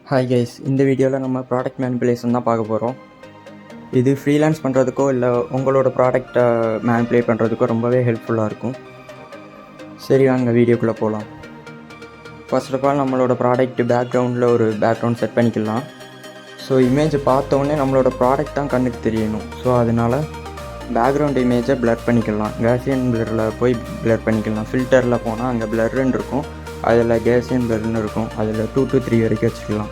Hi guys, இந்த வீடியோவில் நம்ம ப்ராடக்ட் மேனிப்புலேஷன் தான் பார்க்க போகிறோம். இது ஃப்ரீலான்ஸ் பண்ணுறதுக்கோ இல்லை உங்களோட ப்ராடக்டை மேனிப்புலேட் பண்ணுறதுக்கோ ரொம்பவே ஹெல்ப்ஃபுல்லாக இருக்கும். சரி, வாங்க வீடியோக்குள்ளே போகலாம். ஃபர்ஸ்ட் ஆஃப் ஆல் நம்மளோட ப்ராடக்ட் பேக்ரவுண்டில் ஒரு பேக்ரவுண்ட் செட் பண்ணிக்கலாம். ஸோ இமேஜை பார்த்தோன்னே நம்மளோட ப்ராடக்ட் தான் கண்ணுக்கு தெரியணும். ஸோ அதனால் பேக்ரவுண்ட் இமேஜை பிளர் பண்ணிக்கலாம். கேசியன் பிளரில் போய் பிளர் பண்ணிக்கலாம். ஃபில்டரில் போனால் அங்கே பிளர்ன்னு இருக்கும், அதில் கேசியன் பிளர்னு இருக்கும். அதில் 2 to 3 வரைக்கும் வச்சுக்கலாம்.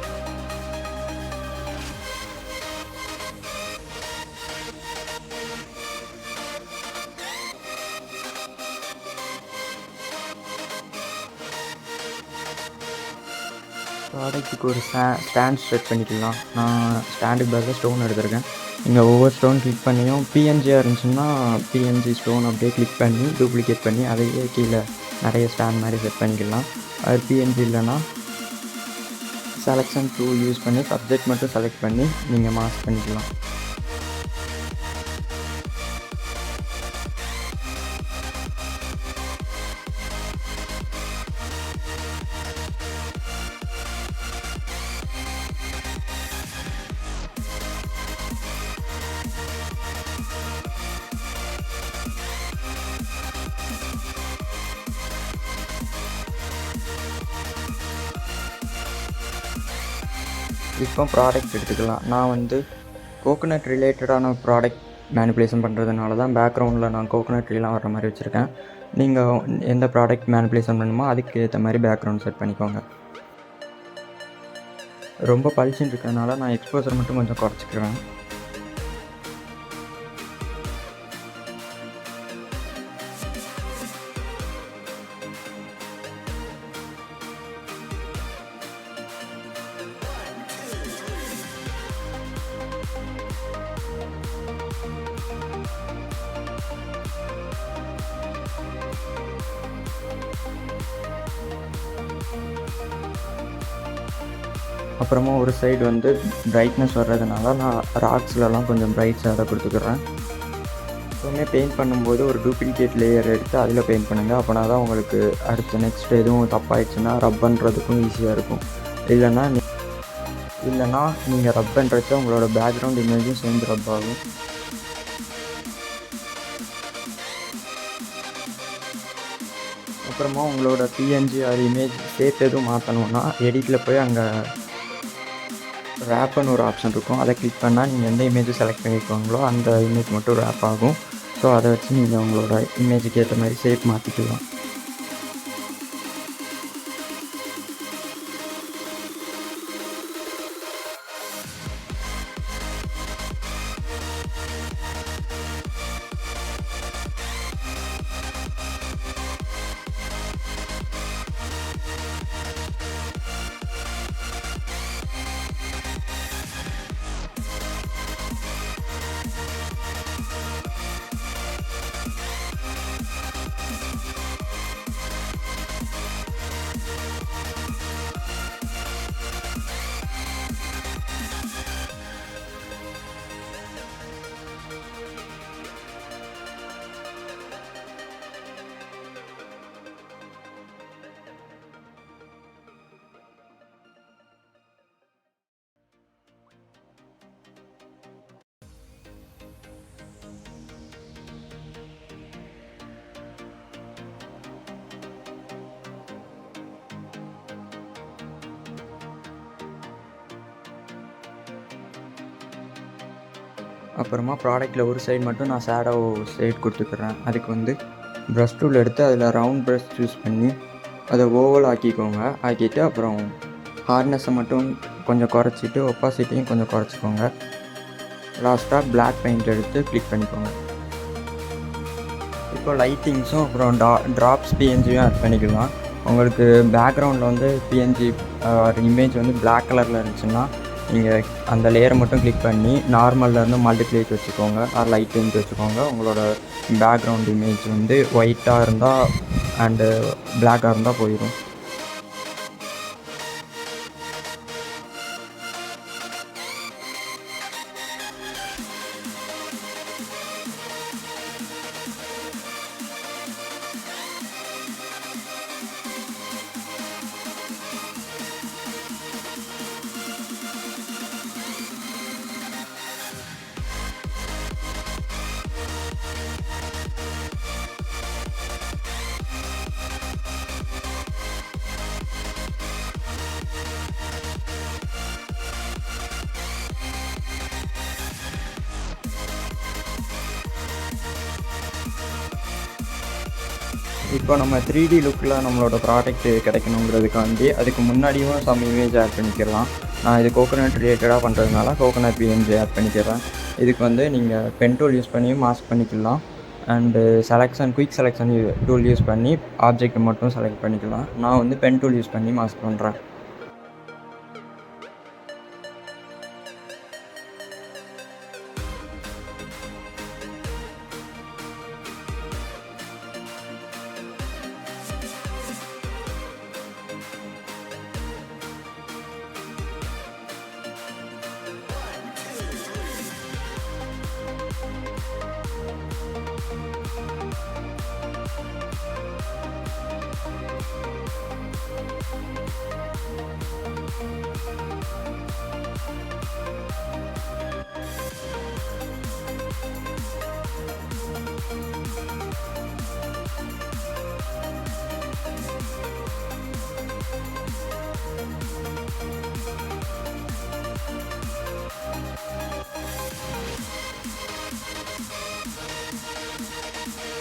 ப்ராடக்ட்டுக்கு ஒரு ஸ்டாண்ட் செட் பண்ணிக்கலாம். நான் ஸ்டாண்டுக்கு பதிலாக ஸ்டோன் எடுத்திருக்கேன். நீங்கள் ஒவ்வொரு ஸ்டோன் கிளிக் பண்ணியும் பிஎன்ஜியாக இருந்துச்சுன்னா பிஎன்ஜி ஸ்டோன் அப்படியே கிளிக் பண்ணி டூப்ளிகேட் பண்ணி அதையே கீழே நிறைய ஸ்டாண்ட் மாதிரி செட் பண்ணிக்கலாம். அது பிஎன்ஜி இல்லைன்னா செலெக்ஷன் டூல் யூஸ் பண்ணி சப்ஜெக்ட் மட்டும் செலக்ட் பண்ணி நீங்கள் மாஸ்க் பண்ணிக்கலாம். இப்போ ப்ராடக்ட் எடுத்துக்கலாம். நான் கோகோனட் ரிலேட்டடான ப்ராடக்ட் மேனிப்புலேஷன் பண்ணுறதுனால தான் பேக்ரவுண்டில் நான் கோகோனட் ட்ரீலாம் வர்ற மாதிரி வச்சுருக்கேன். நீங்கள் எந்த ப்ராடக்ட் மேனிப்புலேஷன் பண்ணுமோ அதுக்கு ஏற்ற மாதிரி பேக்ரவுண்ட் செட் பண்ணிக்கோங்க. ரொம்ப பளிச்சுன்னு இருக்கிறதுனால நான் எக்ஸ்போசர் மட்டும் கொஞ்சம் குறைச்சிக்கிறேன். அப்புறமா ஒரு சைடு பிரைட்னஸ் வர்றதுனால நான் ராக்ஸ்லலாம் கொஞ்சம் பிரைட் ஷேடாக கொடுத்துக்கிறேன். எப்பவுமே பெயிண்ட் பண்ணும்போது ஒரு டூப்ளிகேட் லேயர் எடுத்து அதில் பெயிண்ட் பண்ணுங்கள். அப்படின்னா தான் உங்களுக்கு அடுத்து நெக்ஸ்ட் எதுவும் தப்பாயிடுச்சுன்னா ரப் பண்ணுறதுக்கும் ஈஸியாக இருக்கும். இல்லைன்னா நீங்கள் ரப் பண்ணுறச்ச உங்களோட பேக்ரவுண்ட் இமேஜும் சேர்ந்து ரப் ஆகும். அப்புறமா உங்களோட பிஎன்ஜி அது இமேஜ் ஷேப் எதுவும் மாற்றணுன்னா எடிட்டில் போய் அங்கே ரேப்புன்னு ஒரு ஆப்ஷன் இருக்கும். அதை கிளிக் பண்ணால் நீங்கள் எந்த இமேஜை செலக்ட் பண்ணியிருக்கீங்களோ அந்த இமேஜ் மட்டும் ரேப் ஆகும். ஸோ அதை வச்சு நீங்கள் உங்களோட இமேஜுக்கு ஏற்ற மாதிரி ஷேப் மாற்றிக்கலாம். அப்புறமா ப்ராடக்ட்டில் ஒரு சைடு மட்டும் நான் ஷேடோ சைடு கொடுத்துக்கிறேன். அதுக்கு ப்ரஷ் டூல் எடுத்து அதில் ரவுண்ட் ப்ரஷ் யூஸ் பண்ணி அதை ஓவல் ஆக்கிட்டு அப்புறம் ஹார்ட்னஸை மட்டும் கொஞ்சம் குறைச்சிட்டு ஒப்பாசிட்டியும் கொஞ்சம் குறைச்சிக்கோங்க. லாஸ்ட்டாக பிளாக் பெயிண்ட் எடுத்து கிளிக் பண்ணிக்கோங்க. இப்போ லைட்டிங்ஸும் அப்புறம் ட்ராப்ஸ் பிஎன்ஜியும் ஆட் பண்ணிக்கலாம். உங்களுக்கு பேக்ரவுண்டில் பிஎன்ஜி இமேஜ் பிளாக் கலரில் இருந்துச்சுன்னா நீங்கள் அந்த லேயரை மட்டும் கிளிக் பண்ணி நார்மல்லேருந்து மல்டிப்ளேக்கு வச்சுக்கோங்க, ஆர் லைட் பெயிண்ட் வச்சுக்கோங்க. உங்களோட பேக்ரவுண்ட் இமேஜ் ஒயிட்டாக இருந்தால் அண்டு பிளாக்காக இருந்தால் போயிடும். இப்போ நம்ம 3D லுக்கில் நம்மளோட ப்ராடக்ட்டு கிடைக்கணுங்கிறதுக்காண்டி அதுக்கு முன்னாடியும் சம் இமேஜ் ஆட் பண்ணிக்கலாம். நான் இது கோகோனட் ரிலேட்டடாக பண்ணுறதுனால கோகோனட் பிஎன்ஜி ஆட் பண்ணிக்கிறேன். இதுக்கு வந்து நீங்கள் பென் டூல் யூஸ் பண்ணி மாஸ்க் பண்ணிக்கலாம். And quick selection tool use பண்ணி ஆப்ஜெக்ட் மட்டும் செலக்ட் பண்ணிக்கலாம். நான் வந்து பென் டூல் யூஸ் பண்ணி மாஸ்க் பண்ணுறேன்.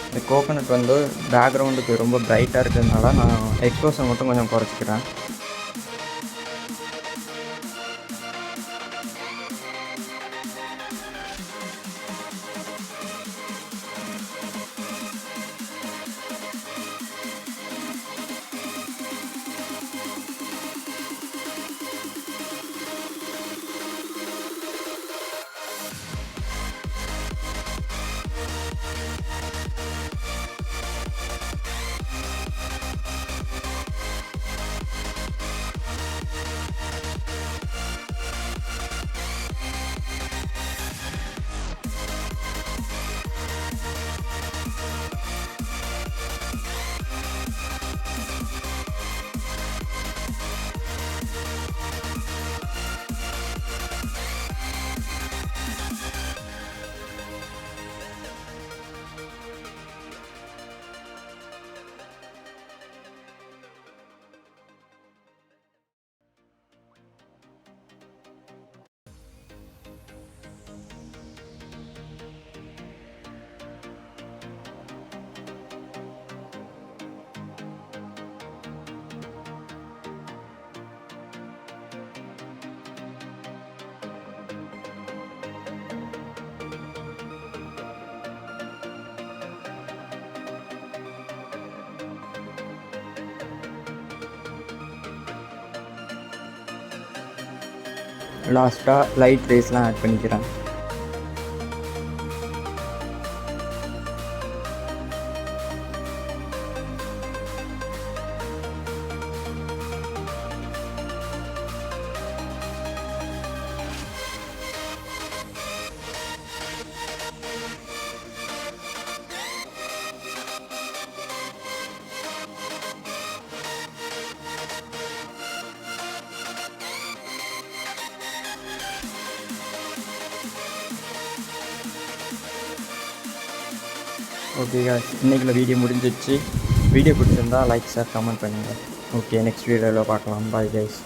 இந்த கோகோனட் வந்து பேக்ரவுண்டுக்கு ரொம்ப பிரைட்டாக இருக்கிறதுனால நான் எக்ஸ்போஷர் மட்டும் கொஞ்சம் குறைச்சிக்கிறேன். லாஸ்ட்டாக லைட் ரேஸ்லாம் ஆட் பண்ணிக்கிறேன். ஓகே காய்ஸ், இன்றைக்குள்ள வீடியோ முடிஞ்சிடுச்சு. வீடியோ பிடிச்சிருந்தா லைக், ஷேர், கமெண்ட் பண்ணுங்கள். ஓகே, நெக்ஸ்ட் வீடியோவில் பார்க்கலாம். Bye guys.